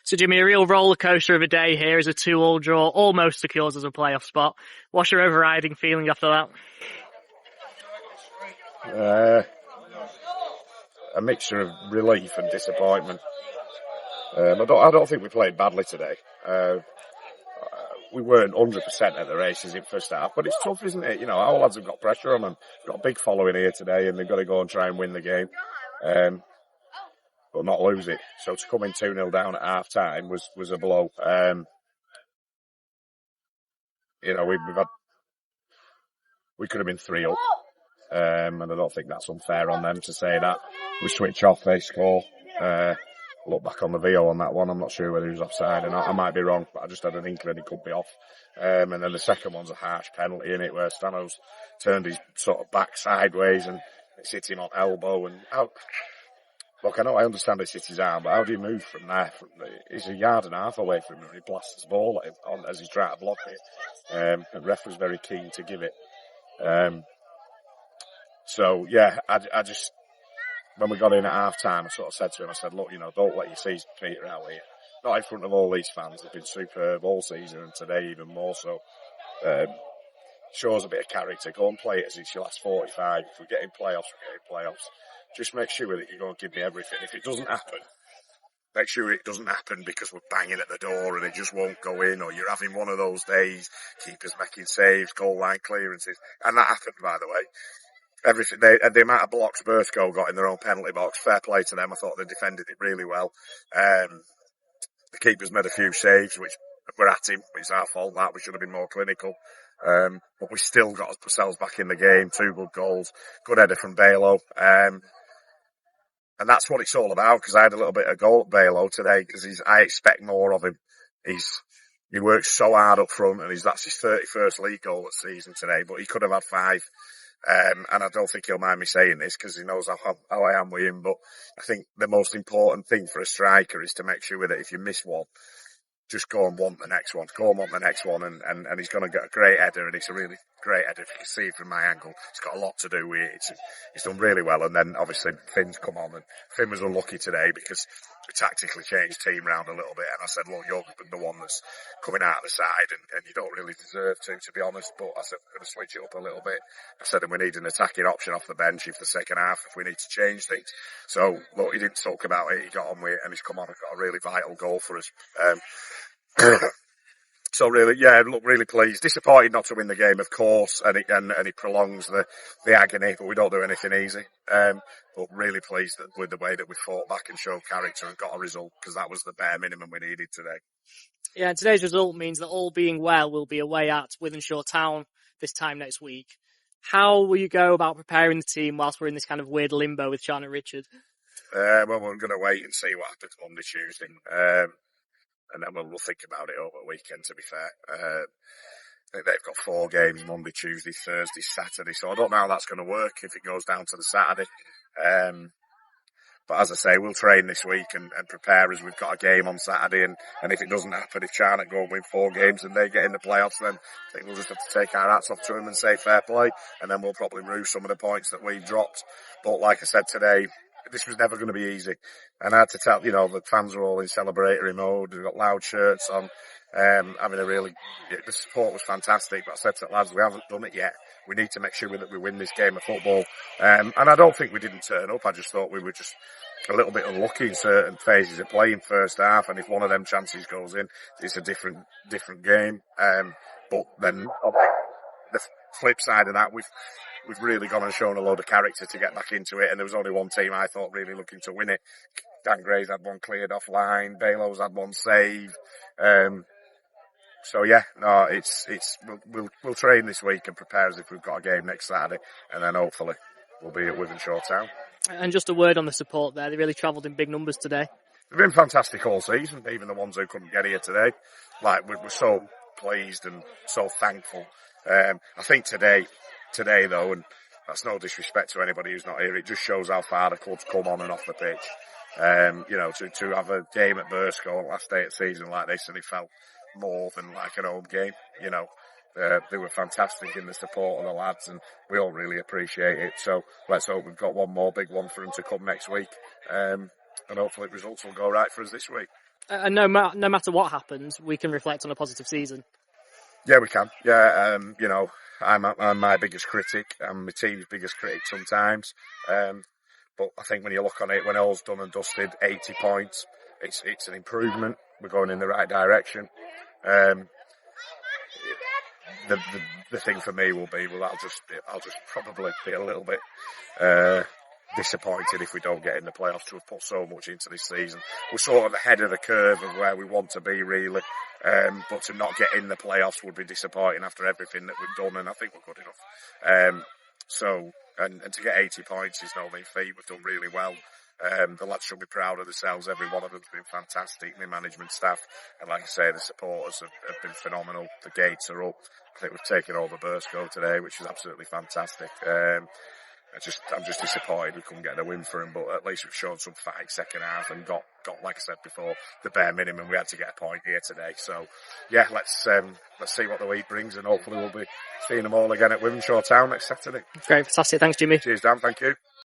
So, Jimmy, a real roller coaster of a day here as a 2-2 draw almost secures us a playoff spot. What's your overriding feeling after that? A mixture of relief and disappointment. I don't think we played badly today. We weren't 100% at the races in first half, but it's tough, isn't it? You know, our lads have got pressure on them. They've got a big following here today, and they've got to go and try and win the game, but not lose it. So to come in 2-0 down at half time was a blow. You know, we could have been 3 up, and I don't think that's unfair on them to say that. We switch off, they score. Look back on the VO on that one. I'm not sure whether he was offside or not. I might be wrong, but I just had an inkling he could be off. And then the second one's a harsh penalty in it where Stano's turned his sort of back sideways and it's hit him on elbow. And look, I understand it's hit his arm, but how do you move from there? He's a yard and a half away from him and he blasts the ball at him on, as he's trying to block it. The ref was very keen to give it. So yeah, I just, when we got in at half time, I sort of said to him, I said, look, you know, don't let your season peter out here. Not in front of all these fans. They've been superb all season and today even more so. Shows a bit of character. Go and play it as it's your last 45. If we get in playoffs, we get in playoffs. Just make sure that you're going to give me everything. If it doesn't happen, make sure it doesn't happen because we're banging at the door and it just won't go in, or you're having one of those days, keepers making saves, goal line clearances. And that happened, by the way. Everything, the amount of blocks Burscough got in their own penalty box, fair play to them. I thought they defended it really well. The keepers made a few saves, which were at him. It's our fault that. We should have been more clinical. But we still got ourselves back in the game. 2 good goals. Good header from Balo. And that's what it's all about, because I had a little bit of goal at Balo today, because I expect more of him. He works so hard up front, and that's his 31st league goal of the season today, but he could have had 5. And I don't think he'll mind me saying this because he knows how I am with him, but I think the most important thing for a striker is to make sure that if you miss one, just go and want the next one. Go and want the next one, and he's going to get a great header, and it's a really great header. If you can see it from my angle, it's got a lot to do with it. He's done really well, and then obviously Finn's come on, and Finn was unlucky today because we tactically changed team round a little bit, and I said, look, you're the one that's coming out of the side, and you don't really deserve to be honest, but I said, we're going to switch it up a little bit. I said, and we need an attacking option off the bench if the second half, if we need to change things. So, look, he didn't talk about it, he got on with it, and he's come on and got a really vital goal for us. So really, yeah, look, really pleased. Disappointed not to win the game, of course, and it prolongs the agony, but we don't do anything easy. But really pleased with the way that we fought back and showed character and got a result, because that was the bare minimum we needed today. Yeah, and today's result means that all being well, we'll be away at Wythenshawe Town this time next week. How will you go about preparing the team whilst we're in this kind of weird limbo with Sean and Richard? Well, we're going to wait and see what happens Monday, Tuesday. And then we'll think about it over the weekend, to be fair. I think they've got 4 games, Monday, Tuesday, Thursday, Saturday. So I don't know how that's going to work if it goes down to the Saturday. But as I say, we'll train this week and prepare as we've got a game on Saturday. And if it doesn't happen, if Charnock go and win 4 games and they get in the playoffs, then I think we'll just have to take our hats off to them and say fair play. And then we'll probably rue some of the points that we've dropped. But like I said today, this was never going to be easy. And I had to tell, you know, the fans were all in celebratory mode. We've got loud shirts on. The support was fantastic. But I said to the lads, we haven't done it yet. We need to make sure that we win this game of football. And I don't think we didn't turn up. I just thought we were just a little bit unlucky in certain phases of play in first half. And if one of them chances goes in, it's a different game. But then on the flip side of that, we've really gone and shown a load of character to get back into it, and there was only one team I thought really looking to win it. Dan Gray's had one cleared offline, Balo's had one saved. So yeah, no, we'll train this week and prepare as if we've got a game next Saturday, and then hopefully we'll be at Wythenshawe Town. And just a word on the support there, they really travelled in big numbers today. They've been fantastic all season, even the ones who couldn't get here today. Like, we're so pleased and so thankful. I think today though, and that's no disrespect to anybody who's not here, it just shows how far the club's come on and off the pitch. You know, to have a game at Burscough last day of the season like this, and it felt more than like an home game, you know. They were fantastic in the support of the lads, and we all really appreciate it. So let's hope we've got one more big one for them to come next week. and hopefully results will go right for us this week. And no matter what happens, we can reflect on a positive season. Yeah, we can. Yeah, you know, I'm my biggest critic. I'm my team's biggest critic sometimes. But I think when you look on it, when all's done and dusted, 80 points, it's an improvement. We're going in the right direction. The thing for me will be, I'll just probably be a little bit disappointed if we don't get in the playoffs, to have put so much into this season. We're sort of ahead of the curve of where we want to be, really. But to not get in the playoffs would be disappointing after everything that we've done, and I think we're good enough. And to get 80 points is no mean feat. We've done really well. The lads should be proud of themselves. Every one of them's been fantastic. The management staff, and like I say, the supporters have been phenomenal. The gates are up. I think we've taken over Burscough today, which is absolutely fantastic. I'm just disappointed we couldn't get a win for him, but at least we've shown some fight second half and got, like I said before, the bare minimum. We had to get a point here today. So, yeah, let's see what the week brings, and hopefully we'll be seeing them all again at Wythenshawe Town next Saturday. Great, fantastic. Thanks, Jimmy. Cheers, Dan. Thank you.